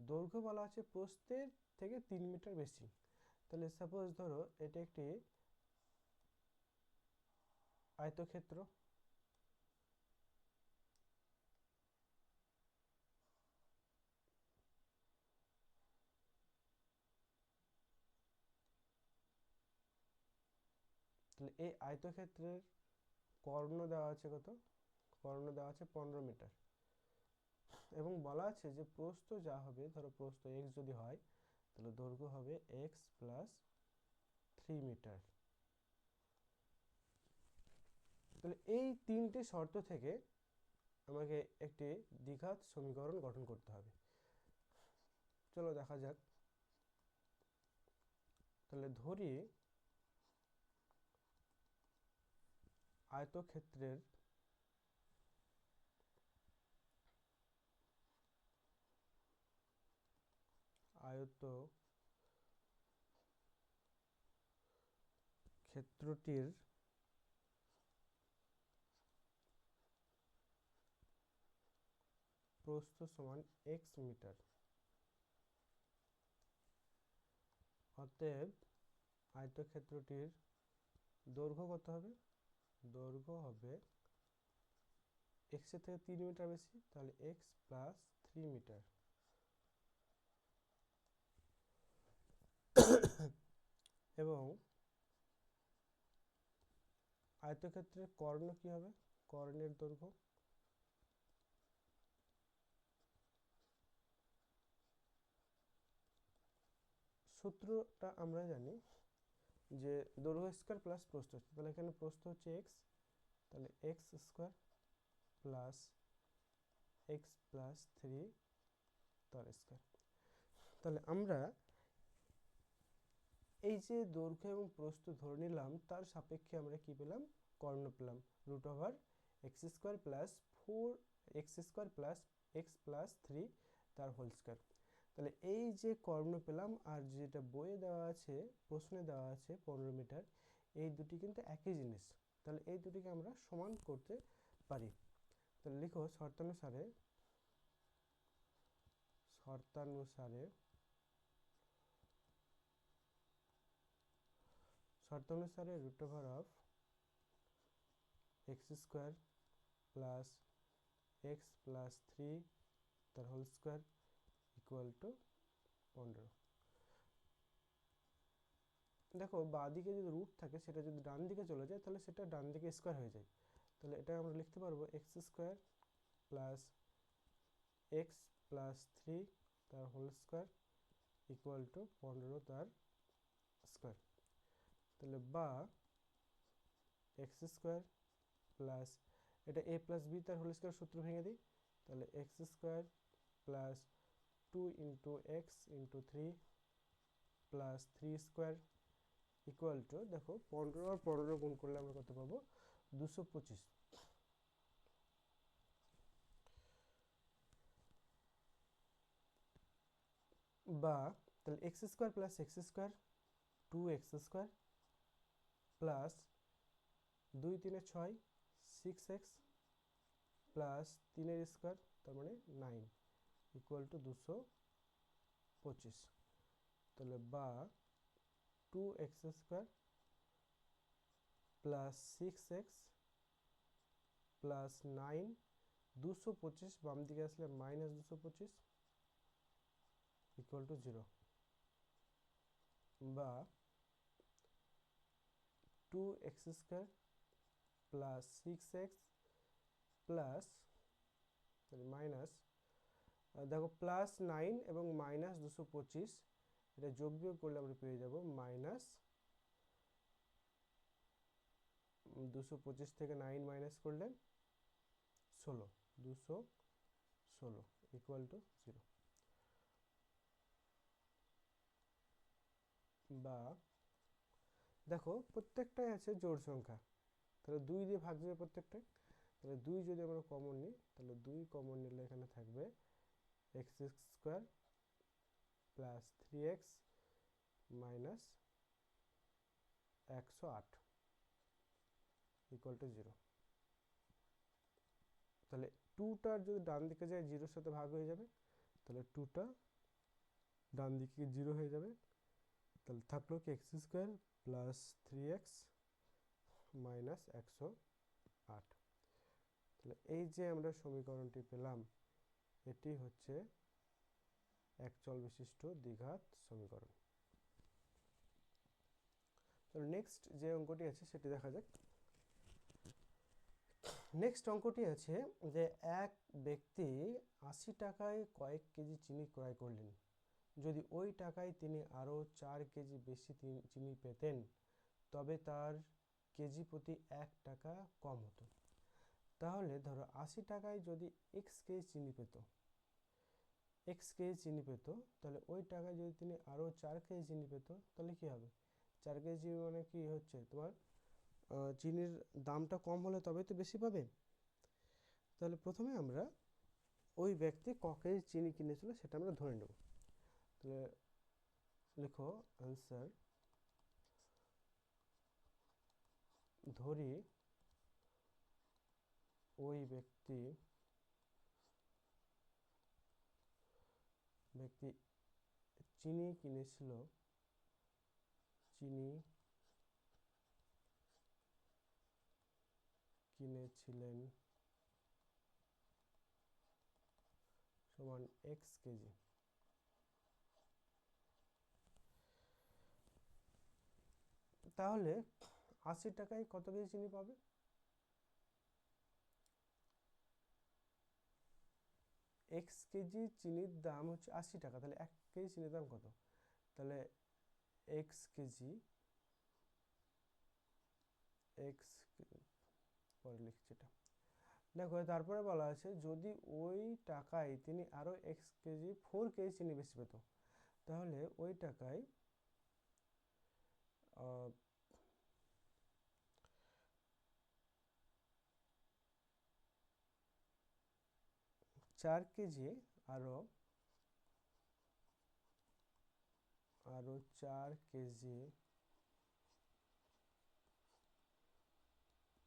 Speaker 1: দৈর্ঘ্য বলা আছে প্রস্থের থেকে 3 মিটার বেশি। তাহলে সাপোজ ধরো এটা একটি আয়তক্ষেত্র, তাহলে এই আয়তক্ষেত্রের কর্ণ দেওয়া আছে কত? কর্ণ দেওয়া আছে 15 মিটার এবং বলা আছে যে প্রস্থ যা হবে, ধরো প্রস্থ x যদি হয় তাহলে দৈর্ঘ্য হবে x প্লাস 3 মিটার। তাহলে এই তিনটে শর্ত থেকে আমাকে একটি দ্বিঘাত সমীকরণ গঠন করতে হবে। চলো দেখা যাক। তাহলে ধরি আয়তক্ষেত্রের ক্ষেত্রটির প্রস্থ সমান x মিটার। অতএব আয়তক্ষেত্রটির দৈর্ঘ্য কত হবে? দৈর্ঘ্য হবে x এর থেকে 3 মিটার বেশি, তাহলে x প্লাস 3 মিটার। এবং আয়তক্ষেত্রের কর্ণ কি হবে? কর্ণের দৈর্ঘ্য সূত্রটা আমরা জানি যে দৈর্ঘ্য স্কয়ার প্লাস প্রস্থ, তাহলে এখানে প্রস্থ হচ্ছে x, তাহলে x square plus x plus 3 তার স্কয়ার। তাহলে আমরা এই যে দৈর্ঘ্য এবং প্রস্থ ধরে নিলাম তার সাপেক্ষে আমরা কি পেলাম? কর্ণ পেলাম √x² plus 4x² plus x plus 3 তার হোল স্কয়ার। তাহলে এই যে কর্ণ পেলাম আর যেটা বইয়ে দেওয়া আছে, প্রশ্নে দেওয়া আছে 15 মিটার, এই দুটি কিন্তু একই জিনিস। তাহলে এই দুটিকে আমরা সমান করতে পারি। তাহলে লিখো শর্তানুসারে √x² প্লাস x প্লাস 3 তার হোল স্কয়ার ইকুয়াল টু 15। দেখো বাঁদিকে যদি রুট থাকে সেটা যদি ডান দিকে চলে যায় তাহলে সেটা ডান দিকে স্কয়ার হয়ে যায়। তাহলে এটা আমরা লিখতে পারবো x² প্লাস x প্লাস 3 তার হোল স্কয়ার ইকুয়াল টু 15 তার স্কয়ার। তাহলে বা x² প্লাস এটা a প্লাস b তার হোল স্কয়ার সূত্র ভেঙে দিই, তাহলে x² plus 2 into x into 3 plus 3 square equal to, দেখো 15 আর 15 গুণ করলে আমরা কত পাবো? 225, বা তাহলে x square plus x square 2x² plus 2 3 6 6x plus 3 square তার মানে 9 ইকুয়াল টু 225। তাহলে বা 2x² প্লাস 6x প্লাস 9, 225 বাম দিকে আসলে মাইনাস 225 ইকুয়াল টু 0, বা 2x² plus 6x plus minus, দেখো প্লাস 9 এবং মাইনাস 225 এটা যোগ বিয়োগ করলে আমরা পেয়ে যাব মাইনাস 225 থেকে 9 মাইনাস করলে 16, 216 ইকুয়াল টু 0, বা দেখো প্রত্যেকটাই আছে জোড় সংখ্যা, তাহলে 2 দিয়ে ভাগ যাবে প্রত্যেকটাই, তাহলে 2 যদি আমরা কমন নিই তাহলে 2 কমন নিলে এখানে থাকবে x² plus 3x minus 108 equal to 0। তাহলে 2টার যদি ডান দিকে যায় 0-র সাথে ভাগ হয়ে যাবে, তাহলে 2টা ডান দিকে 0 হয়ে যাবে, তাহলে থাকলো কি x² প্লাস 3x মাইনাস 108। তাহলে এই যে আমরা সমীকরণটি পেলাম এটি হচ্ছে একচল বিশিষ্ট দ্বিঘাত সমীকরণ। তাহলে নেক্সট যে অঙ্কটি আছে সেটি দেখা যাক। নেক্সট অঙ্কটি আছে যে এক ব্যক্তি 80 টাকায় কয়েক কেজি চিনি ক্রয় করলেন, যদি ওই টাকায় তিনি আরও 4 কেজি বেশি চিনি পেতেন তবে তার কেজি প্রতি 1 টাকা কম হতো। তাহলে ধরো 80 টাকায় যদি x কেজি চিনি পেত, তাহলে ওই টাকায় যদি তিনি আরও 4 কেজি চিনি পেত তাহলে কি হবে? 4 কেজি চিনি মানে কি হচ্ছে তোমার চিনির দামটা কম হলে তবেই তো বেশি পাবে। তাহলে প্রথমে আমরা ওই ব্যক্তি ক কেজি চিনি কিনেছিল সেটা আমরা ধরে নেব। তাহলে লেখো আনসার, ধরি ওই ব্যক্তি চিনি কিনেছিলেন সমান x কেজি। তাহলে 80 টাকায় কত কেজি চিনি পাবে? x কেজি চিনির দাম হচ্ছে 80 টাকা, তাহলে 1 কেজি চিনির দাম কত? তাহলে x কেজি পরে লিখছি এটা। দেখো তারপরে বলা আছে যদি ওই টাকায় তিনি আরও 4 কেজি চিনি বেশি পেত, তাহলে ওই টাকায় 4 কেজি আরও 4 কেজি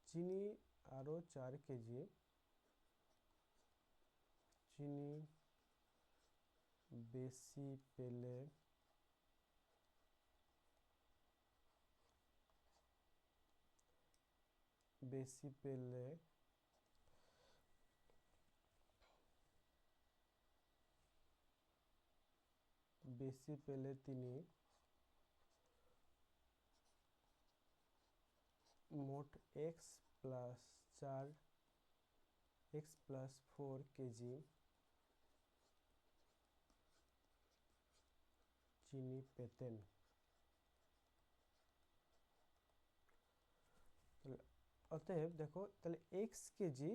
Speaker 1: চিনি, আরও 4 কেজি চিনি বেশি পেলে তিনি মোট x প্লাস 4 কেজি চিনি পেতেন। অতএব দেখো তাহলে x কেজি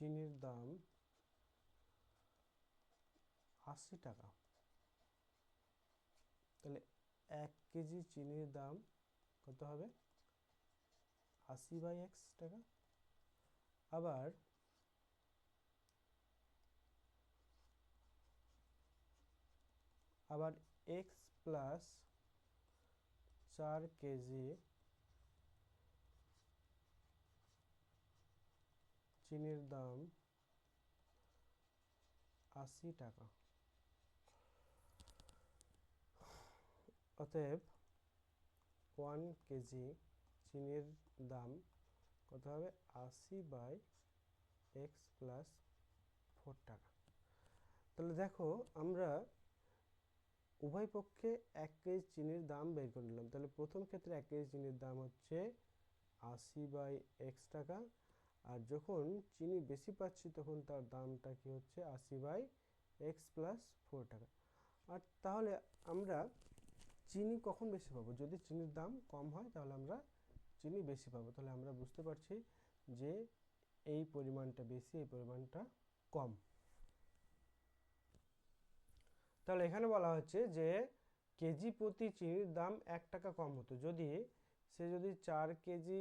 Speaker 1: চিনির দাম 80 টাকা, তাহলে 1 কেজি চিনির দাম কত হবে? 80/x টাকা। আবার x প্লাস 4 কেজি চিনির দাম 80 টাকা। অতএব 1 কেজি চিনির দাম কত হবে? 80/x প্লাস 4 টাকা। তাহলে দেখো আমরা উভয় পক্ষে 1 কেজি চিনির দাম বের করে নিলাম। তাহলে প্রথম ক্ষেত্রে 1 কেজি চিনির দাম হচ্ছে 80/x টাকা, আর যখন চিনি বেশি পাচ্ছি তখন তার দামটা কি হচ্ছে? 80/x প্লাস 4 টাকা। আর তাহলে আমরা চিনি কখন বেশি পাবো? যদি চিনির দাম কম হয় তাহলে আমরা চিনি বেশি পাবো। তাহলে আমরা বুঝতে পারছি যে এই পরিমাণটা বেশি, এই পরিমাণটা কম। তাহলে এখানে বলা হচ্ছে যে কেজি প্রতি চিনির দাম 1 টাকা কম হতো। যদি 4 কেজি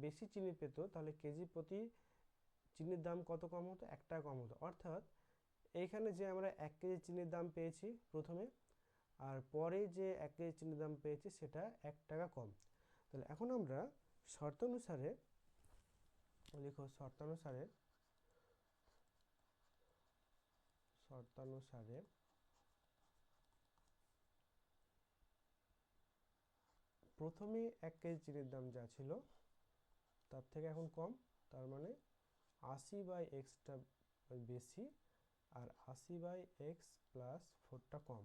Speaker 1: বেশি চিনি পেত তাহলে কেজি প্রতি চিনির দাম কত কম হতো? 1 টাকা কম হতো। অর্থাৎ এইখানে যে আমরা 1 কেজি চিনির দাম পেয়েছি প্রথমে, আর পরে যে 1 কেজি চিনির দাম পেয়েছি সেটা 1 টাকা কম। তাহলে এখন আমরা শর্তানুসারে লিখো, শর্তানুসারে প্রথমে 1 কেজি চিনির দাম যা ছিল তার থেকে এখন কম, তার মানে 80/x টা বেশি আর 80/x প্লাস 4টা কম,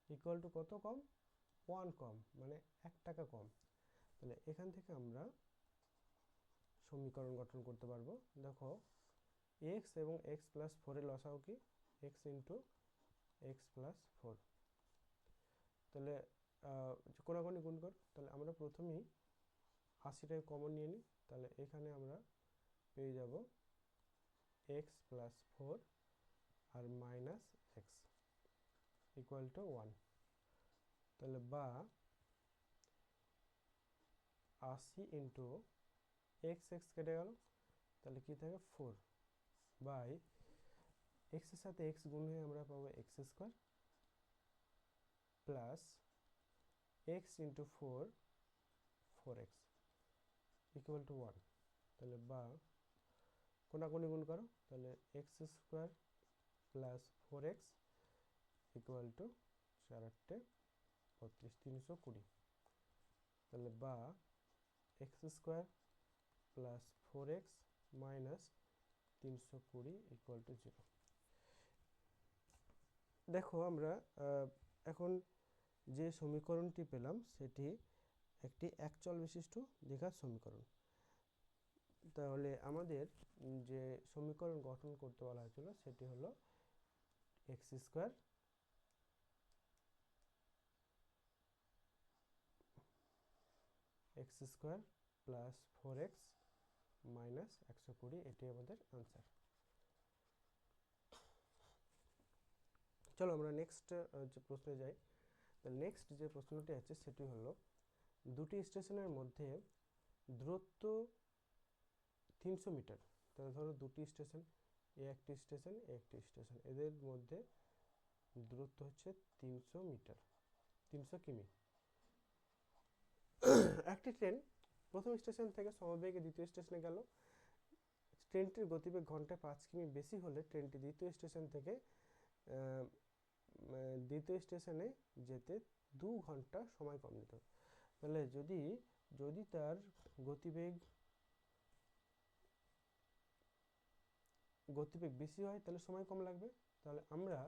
Speaker 1: ইকুয়াল টু কত কম? 1 কম, মানে 1 টাকা কম। তাহলে এখান থেকে আমরা সমীকরণ গঠন করতে পারবো। দেখো x এবং x প্লাস 4 এর লসাগু কি? x into x plus 4। তাহলে কোনাকুনি গুণ কর। তাহলে আমরা প্রথমেই 80টাকে কমন নিয়ে নিই। তাহলে এখানে আমরা পেয়ে যাব x প্লাস 4 আর মাইনাস x ইকুয়াল টু 1। তাহলে বা 80 ইন্টু x কেটে গেল, তাহলে কি থাকে? 4 বাই x এর সাথে x গুণ হয়ে আমরা পাবো x square plus x into 4 4x equal to 1। তাহলে বা কোনাকুনি গুণ করো, তাহলে x square plus 4x equal to 4×8 32, 320। তাহলে বা x square plus 4x minus 320 equal to 0। দেখো আমরা এখন যে সমীকরণটি পেলাম সেটি একটি একচল বিশিষ্ট দ্বিঘাত সমীকরণ। তাহলে আমাদের যে সমীকরণ গঠন করতে বলা হয়েছিল সেটি হলো x square plus 4x minus 120, এটি আমাদের আনসার। চলো আমরা নেক্সট যে প্রশ্নে যাই। নেক্সট যে প্রশ্নটি আছে সেটি হলো দুটি স্টেশনের মধ্যে দূরত্ব 300 মিটার। তাহলে ধরো দুটি স্টেশন, একটি স্টেশন একটি স্টেশন, এদের মধ্যে দূরত্ব হচ্ছে 300 মিটার, 300 কিমি। একটি ট্রেন প্রথম স্টেশন থেকে সমবেগে দ্বিতীয় স্টেশনে গেল। ট্রেনটির গতিবেগ ঘন্টায় 5 কিমি বেশি হলে ট্রেনটি দ্বিতীয় স্টেশন থেকে দ্বিতীয় স্টেশনে যেতে 2 ঘন্টা সময় কম নিত। তাহলে যদি তার গতিবেগ বেশি হয় তাহলে সময় কম লাগবে। তাহলে আমরা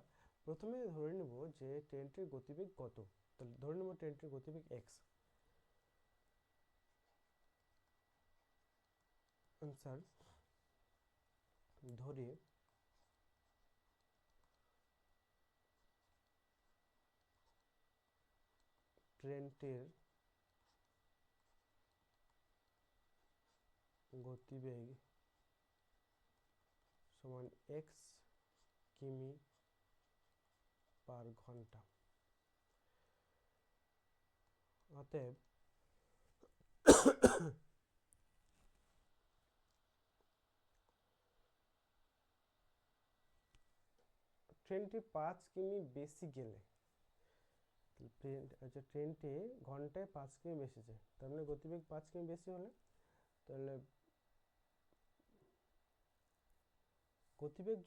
Speaker 1: প্রথমে ধরে নেব যে ট্রেনটির গতিবেগ কত। তাহলে ধরে নেব ট্রেনটির গতিবেগ x। আনসার, ধরে ট্রেনটির গতিবেগ সমান x কিমি পার ঘন্টা। অতএব ট্রেনটি 5 কিমি বেশি গেলে, ট্রেনটি ঘন্টায় 5 কিমি বেশি যায়, তার মানে গতিবেগ 5 কিমি বেশি হলে, তাহলে গতিবেগ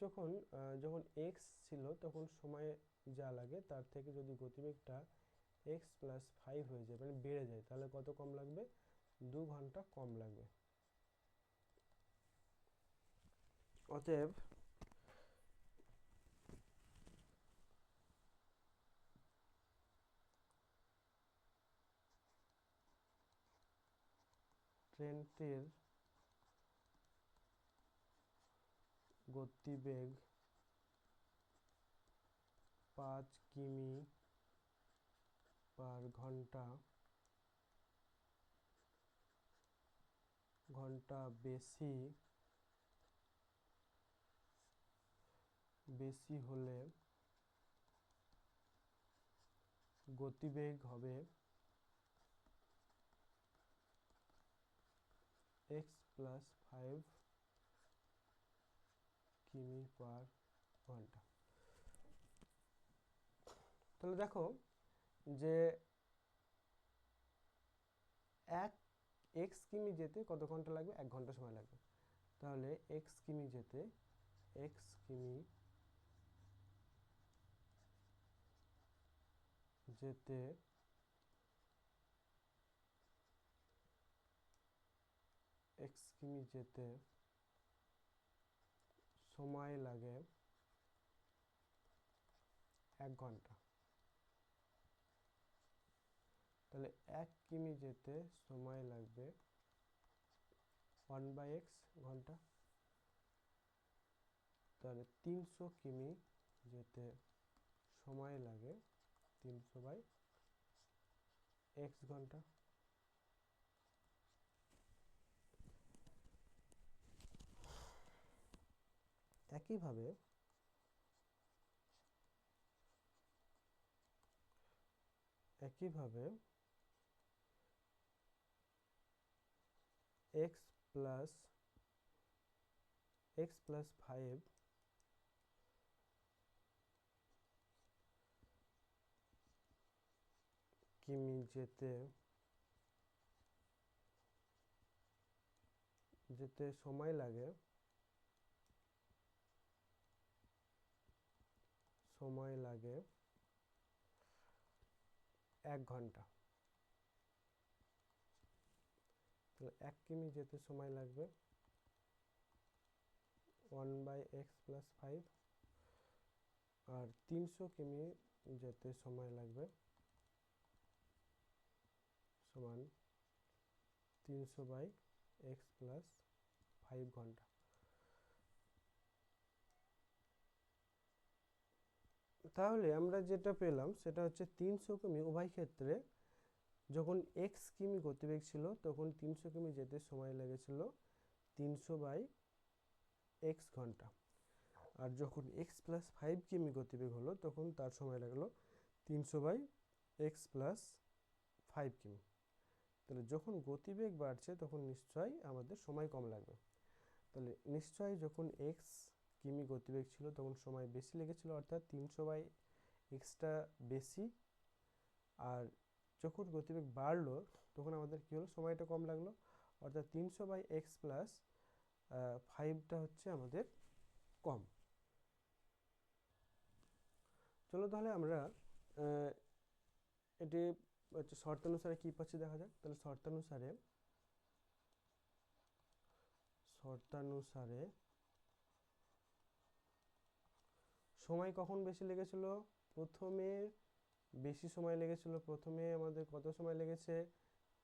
Speaker 1: যখন এক্স ছিল তখন সময় যা লাগে তার থেকে যদি গতিবেগটা এক্স প্লাস 5 হয়ে যায়, মানে বেড়ে যায়, তাহলে কত কম লাগবে? 2 ঘন্টা কম লাগবে। অতএব ট্রেনটির গতিবেগ 5 কিমি পার ঘন্টা বেশি হলে গতিবেগ হবে x প্লাস 5 কিমি পার ঘন্টা। তাহলে দেখো যে এক এক্স কিমি যেতে কত ঘন্টা লাগবে? 1 ঘন্টা সময় লাগবে। তাহলে এক্স কিমি যেতে সময় লাগে 1 ঘন্টা। তাহলে 1 কিমি যেতে সময় লাগবে 1/x ঘন্টা। তাহলে 300 কিমি যেতে সময় লাগে 300/x ঘন্টা। একইভাবে x প্লাস 5 কিমি যেতে সময় লাগে 1 ঘন্টা। তাহলে 1 কিমি যেতে সময় লাগবে 1/x প্লাস 5, আর 300 কিমি যেতে সময় লাগবে সমান 300/x প্লাস 5 ঘন্টা। তাহলে আমরা যেটা পেলাম সেটা হচ্ছে 300 কিমি উভয় ক্ষেত্রে যখন এক্স কিমি গতিবেগ ছিল তখন 300 কিমি যেতে সময় লেগেছিল 300/x ঘন্টা, আর যখন x প্লাস 5 কিমি গতিবেগ হলো তখন তার সময় লাগলো 300/x প্লাস 5 কিমি। তাহলে যখন গতিবেগ বাড়ছে তখন নিশ্চয়ই আমাদের সময় কম লাগবে। তাহলে নিশ্চয়ই যখন x কিমি গতিবেগ ছিল তখন সময় বেশি লেগেছিল, অর্থাৎ 300/xটা বেশি, আর যখন গতিবেগ বাড়লো তখন আমাদের কী হলো? সময়টা কম লাগলো, অর্থাৎ 300/x প্লাস 5টা হচ্ছে আমাদের কম। চলো তাহলে আমরা এটি হচ্ছে শর্তানুসারে কী পাচ্ছি দেখা যাক। তাহলে শর্তানুসারে সময় কখন বেশি লেগেছিল? প্রথমে বেশি সময় লেগেছিল, প্রথমে আমাদের কত সময় লেগেছে?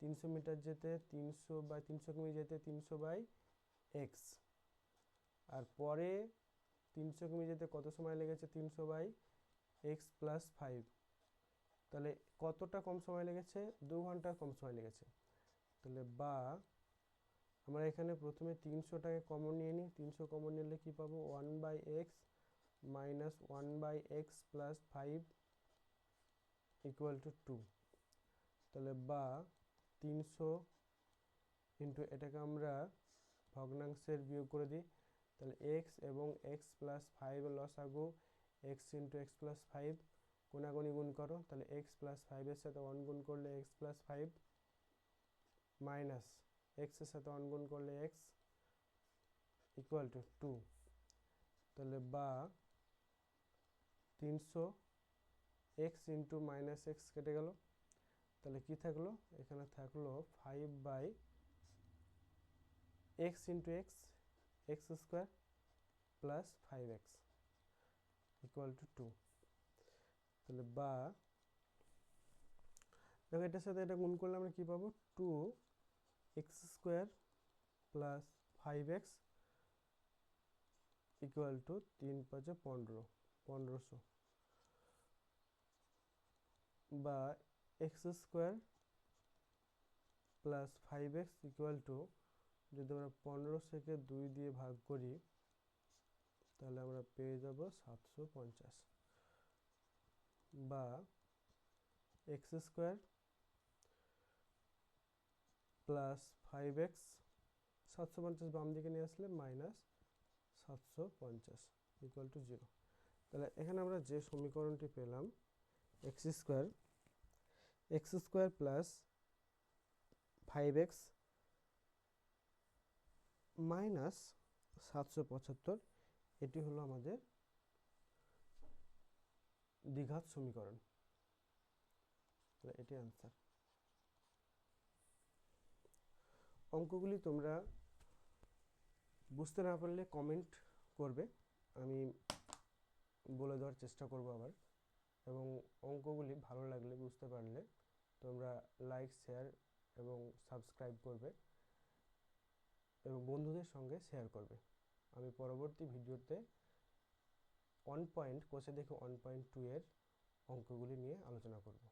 Speaker 1: 300 মিটার যেতে 300 কিমি যেতে 300/x, আর পরে 300 কিমি যেতে কত সময় লেগেছে? 300/x plus 5। তাহলে কতটা কম সময় লেগেছে? 2 ঘন্টা কম সময় লেগেছে। তাহলে বা আমরা এখানে প্রথমে 300টাকে কমন নিয়ে নিই। 300 কমন নিলে কি পাবো? 1/x minus 1/x plus 5 equal to 2। তাহলে বা 300 ইন্টু এটাকে আমরা ভগ্নাংশের বিয়োগ করে দিই, তাহলে এক্স এবং এক্স প্লাস ফাইভের লসাগু x into x plus five, কোনাগুনি গুণ করো, তাহলে এক্স প্লাস ফাইভের সাথে 1 গুণ করলে এক্স প্লাস ফাইভ মাইনাস এক্সের সাথে 1 গুণ করলে এক্স ইকুয়াল টু 2। তাহলে বা 300 এক্স ইন্টু মাইনাস এক্স কেটে গেল, তাহলে কি থাকলো, এখানে থাকলো 5 by X into X X square plus 5x equal to 2। তাহলে বা দেখো এটার সাথে এটা গুণ করলে আমরা কি পাবো, 2x square plus 5x equal two 3 5 15, 1500 বা x square plus 5x equal two, যদি আমরা 15 থেকে 2 দিয়ে ভাগ করি তাহলে আমরা পেয়ে যাব 750, বা এক্স স্কোয়ার প্লাস 5x 750 বাম দিকে নিয়ে আসলে মাইনাস 750 ইকুয়াল টু 0। তাহলে এখানে আমরা যে সমীকরণটি পেলাম, x square plus 5x minus 775, এটি হলো আমাদের দ্বিঘাত সমীকরণ। এটি অ্যান্সার। অঙ্কগুলি তোমরা বুঝতে না পারলে কমেন্ট করবে, আমি বলে দেওয়ার চেষ্টা করব আবার। এবং অঙ্কগুলি ভালো লাগলে, বুঝতে পারলে তোমরা লাইক, শেয়ার এবং সাবস্ক্রাইব করবে এবং বন্ধুদের সঙ্গে শেয়ার করবে। আমি পরবর্তী ভিডিওতে কোষে দেখে 1.2 এর অঙ্কগুলি নিয়ে আলোচনা করব।